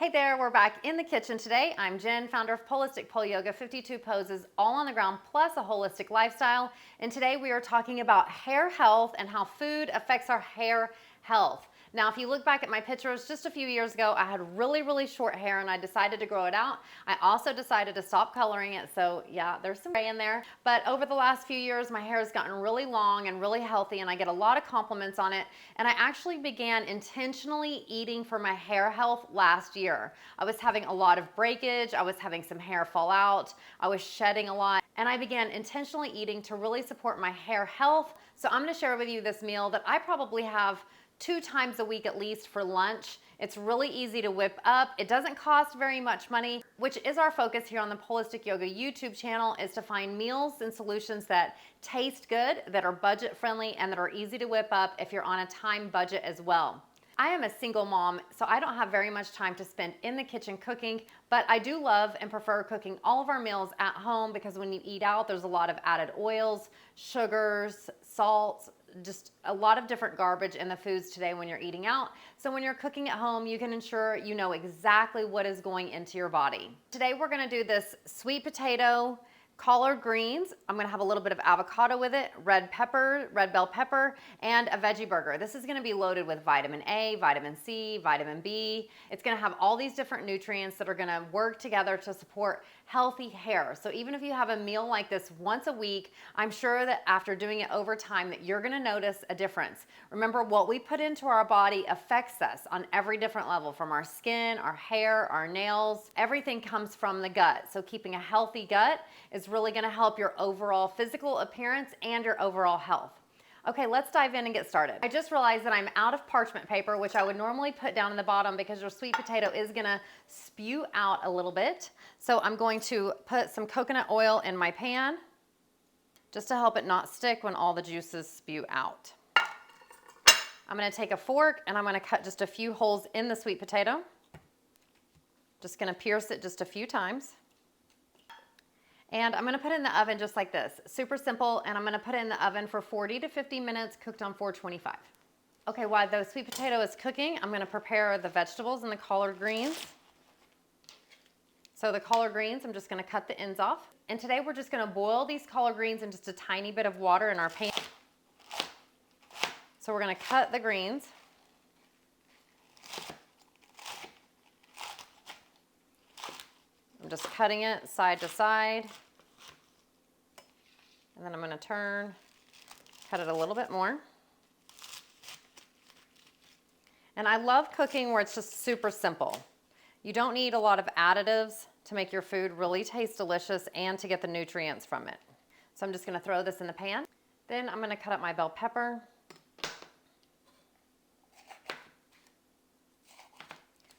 Hey there, we're back in the kitchen today. I'm Jen, founder of Polistic Yoga 52 poses, all on the ground, plus a holistic lifestyle. And today we are talking about hair health and how food affects our hair health. Now, if you look back at my pictures just a few years ago, I had really short hair and I decided to grow it out. I also decided to stop coloring it, so yeah, there's some gray in there. But over the last few years, my hair has gotten really long and really healthy and I get a lot of compliments on it. And I actually began intentionally eating for my hair health last year. I was having a lot of breakage, I was having some hair fall out, I was shedding a lot, and I began intentionally eating to really support my hair health. So I'm gonna share with you this meal that I probably have 2 times a week at least for lunch. It's really easy to whip up. It doesn't cost very much money, which is our focus here on the Polistic Yoga YouTube channel, is to find meals and solutions that taste good, that are budget friendly, and that are easy to whip up if you're on a time budget as well. I am a single mom, so I don't have very much time to spend in the kitchen cooking, but I do love and prefer cooking all of our meals at home because when you eat out, there's a lot of added oils, sugars, salts, just a lot of different garbage in the foods today when you're eating out. So when you're cooking at home, you can ensure you know exactly what is going into your body. Today we're gonna do this sweet potato, collard greens. I'm gonna have a little bit of avocado with it, red bell pepper, and a veggie burger. This is gonna be loaded with vitamin A, vitamin C, vitamin B. It's gonna have all these different nutrients that are gonna work together to support healthy hair. So even if you have a meal like this once a week, I'm sure that after doing it over time that you're gonna notice a difference. Remember, what we put into our body affects us on every different level, from our skin, our hair, our nails. Everything comes from the gut. So keeping a healthy gut is really gonna help your overall physical appearance and your overall health. Okay, let's dive in and get started. I just realized that I'm out of parchment paper, which I would normally put down in the bottom because your sweet potato is gonna spew out a little bit. So I'm going to put some coconut oil in my pan just to help it not stick when all the juices spew out. I'm gonna take a fork and I'm gonna cut just a few holes in the sweet potato. Just gonna pierce it just a few times. And I'm gonna put it in the oven just like this. Super simple, and I'm gonna put it in the oven for 40 to 50 minutes, cooked on 425. Okay, while the sweet potato is cooking, I'm gonna prepare the vegetables and the collard greens. So the collard greens, I'm just gonna cut the ends off. And today we're just gonna boil these collard greens in just a tiny bit of water in our pan. So we're gonna cut the greens. I'm just cutting it side to side. And then I'm gonna cut it a little bit more. And I love cooking where it's just super simple. You don't need a lot of additives to make your food really taste delicious and to get the nutrients from it. So I'm just gonna throw this in the pan. Then I'm gonna cut up my bell pepper.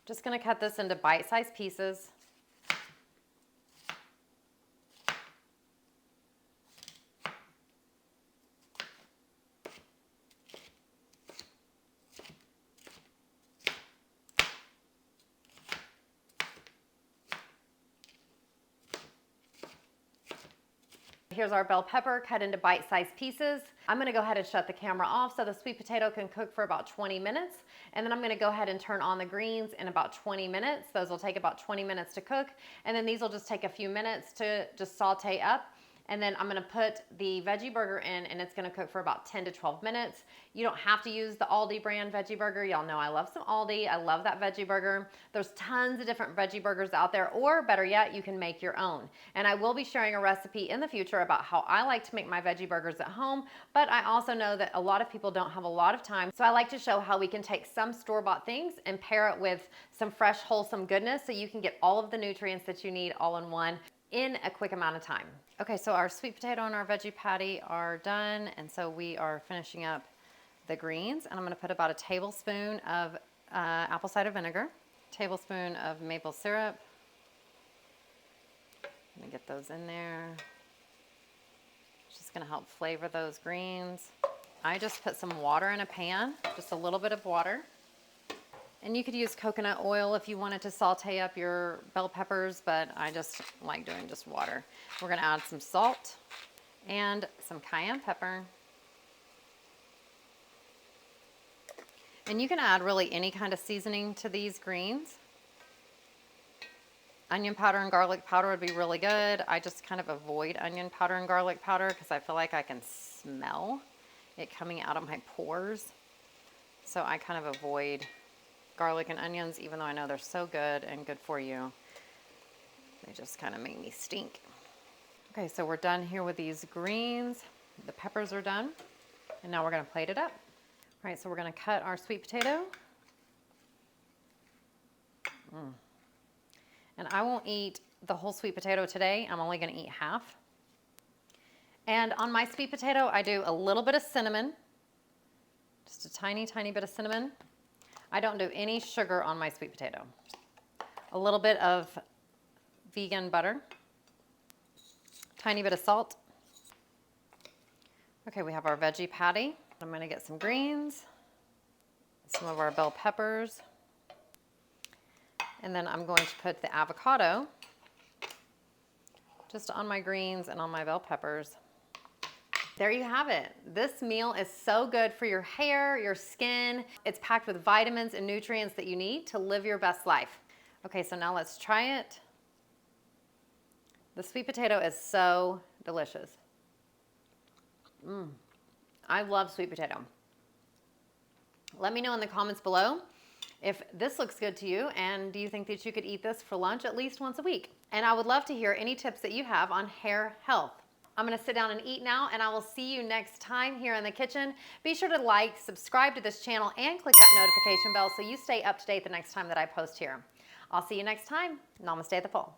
Just gonna cut this into bite-sized pieces. Here's our bell pepper cut into bite-sized pieces. I'm gonna go ahead and shut the camera off so the sweet potato can cook for about 20 minutes. And then I'm gonna go ahead and turn on the greens in about 20 minutes. Those will take about 20 minutes to cook. And then these will just take a few minutes to just saute up. And then I'm gonna put the veggie burger in and it's gonna cook for about 10 to 12 minutes. You don't have to use the Aldi brand veggie burger. Y'all know I love some Aldi. I love that veggie burger. There's tons of different veggie burgers out there, or better yet, you can make your own. And I will be sharing a recipe in the future about how I like to make my veggie burgers at home, but I also know that a lot of people don't have a lot of time. So I like to show how we can take some store-bought things and pair it with some fresh, wholesome goodness so you can get all of the nutrients that you need all in one in a quick amount of time. Okay, so our sweet potato and our veggie patty are done, and so we are finishing up the greens, and I'm gonna put about a tablespoon of apple cider vinegar, tablespoon of maple syrup. I'm gonna get those in there. It's just gonna help flavor those greens. I just put some water in a pan, just a little bit of water. And you could use coconut oil if you wanted to saute up your bell peppers, but I just like doing just water. We're gonna add some salt and some cayenne pepper. And you can add really any kind of seasoning to these greens. Onion powder and garlic powder would be really good. I just kind of avoid onion powder and garlic powder because I feel like I can smell it coming out of my pores. So I kind of avoid garlic and onions, even though I know they're so good and good for you. They just kind of make me stink. Okay, so we're done here with these greens. The peppers are done. And now we're gonna plate it up. All right, so we're gonna cut our sweet potato. And I won't eat the whole sweet potato today. I'm only gonna eat half. And on my sweet potato, I do a little bit of cinnamon. Just a tiny, tiny bit of cinnamon. I don't do any sugar on my sweet potato. A little bit of vegan butter. Tiny bit of salt. Okay, we have our veggie patty. I'm gonna get some greens, some of our bell peppers, and then I'm going to put the avocado just on my greens and on my bell peppers. There you have it. This meal is so good for your hair, your skin. It's packed with vitamins and nutrients that you need to live your best life. Okay, so now let's try it. The sweet potato is so delicious. I love sweet potato. Let me know in the comments below if this looks good to you, and do you think that you could eat this for lunch at least once a week? And I would love to hear any tips that you have on hair health. I'm gonna sit down and eat now, and I will see you next time here in the kitchen. Be sure to like, subscribe to this channel, and click that notification bell so you stay up to date the next time that I post here. I'll see you next time. Namaste at the full.